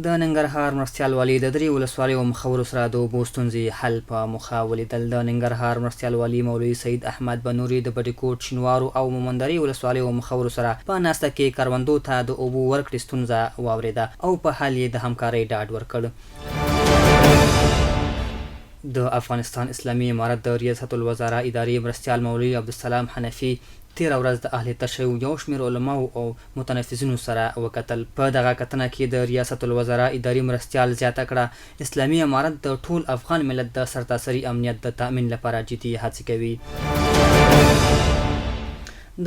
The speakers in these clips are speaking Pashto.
د ننګرهار مرستیال والي د درې ولسوالیو مخورو سره د اوبو ستونزې حل په موخه ولیدل. د ننګرهار مرستیال والي مولوي سید احمد بنوري د بټي شینوارو او مومندرې ولسوالیو مخورو سره په ناسته کې کروندو ته د اوبو ورکړې ستونزه واورېده او په حل یې د همکارۍ ډاډ ورکړ. د افغانستان اسلامي امارت د ریاست الوزرا اداري مرستیال مولوي عبدالسلام حنفي تیره ورځ د اهل تشیع یو شمېر علماو او متنفذینو سره وکتل. په دغه کتنه کې د ریاست الوزرا اداري مرستیال زیاته کړه اسلامي امارت د ټول افغان ملت د سرتاسري امنیت د تأمین لپاره جدي هڅې کوي.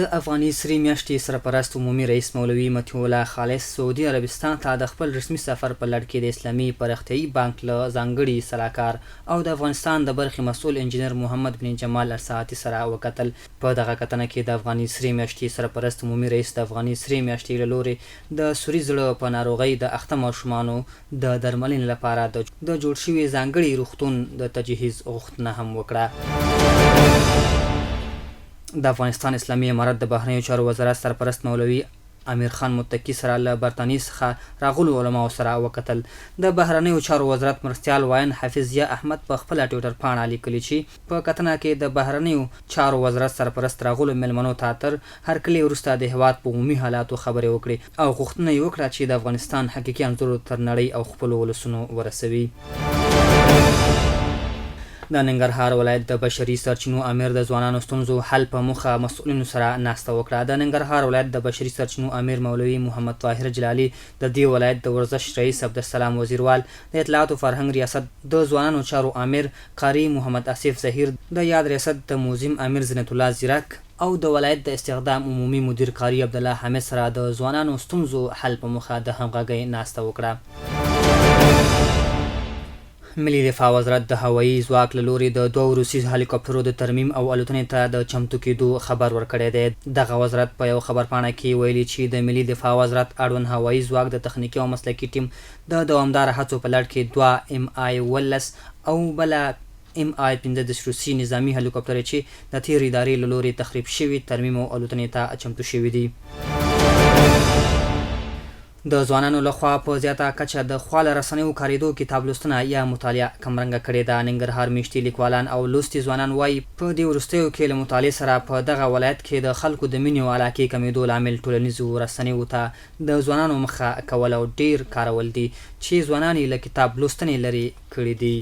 د افغاني سرې میاشتې سرپرست عمومي رئیس مولوي مطیع الله خالص سعودي عربستان ته د خپل رسمي سفر په لړ کې د اسلامي پرختیایي بانک له ځانګړي سلاکار او د افغانستان د برخې مسؤل انجینر محمد بن جمال ارساعتي سره وکتل. په دغه کتنه کې د افغاني سرې میاشتې سرپرست عمومي رئیس د افغاني سرې میاشتې له لورې د سوري زړه په ناروغۍ د اخته ماشومانو د درملنې لپاره د جوړ شوي ځانګړي روغتون د تجهیز غوښتنه هم وکړه. د افغانستان اسلامي امارت د بهرنیو چارو وزارت سرپرست مولوي امیر خان متقي سره له برطانیې څخه راغلو علماو سره وکتل. د بهرنیو چارو وزارت مرستیال واین حافظ ضیا احمد په خپله ټویټر پاڼه لیکلي چې په کتنه کې د بهرنیو چارو وزارت سرپرست راغلو میلمنو ته تر هرکلي وروسته د هېواد په عمومي حالاتو خبرې وکړي او غوښتنه یې وکړه چې د افغانستان حقیقي انځور تر نړۍ او خپلو ولسونو ورسوي. د ننګرهار ولایت د بشري سرچینو امیر د ځوانانو ستونزو حل په موخه مسؤلینو سره ناسته وکړه. د ننګرهار ولایت د بشري سرچینو امیر مولوي محمد طاهر جلالي د دې ولایت د ورزش رئیس عبدالسلام وزیروال، د اطلاعات او فرهنګ ریاست د ځوانانو چارو امیر قاری محمد اسف ظهیر، د یاد ریاست د موزیم امیر زینت الله زیرک او د ولایت د استخدام عمومي مدیر قاری عبدالله حامد سره د ځوانانو ستونزو حل په موخه د همغږۍ ناسته وکړه. ملي دفاع وزارت د هوایي ځواک له لوري د دوو روسي هلیکاپټرو د ترمیم او الوتنې ته د چمتو کېدو خبر ورکړی دی. دغه وزارت په یو خبرپاڼه کې ویلي چې د ملي دفاع وزارت اړوند هوایي ځواک د تخنیکي او مسلکي ټیم د دوامداره هڅو په لړ کې 2 MI-18 او بله MI-15 روسي نظامي هلیکاپټرې چې د تېرې ادارې له لوري تخریب شوي ترمیم او الوتنې ته چمتو شوي دي. د ځوانانو لخوا په زیاته کچه د خواله رسنیو کاریدو کتاب لوستنه یا مطالعه کمرنګه کړې ده. ننګرهار میشتي لیکوالان او لوستي ځوانان وایي په دې وروستیو کې له مطالعې سره په دغه ولایت کې د خلکو د مینې او علاقې کمیدو لامل ټولنیزو رسنیو ته د ځوانانو مخه کول او ډیر کارول دي چې ځوانان یې له کتاب لوستنې لرې کړي دي.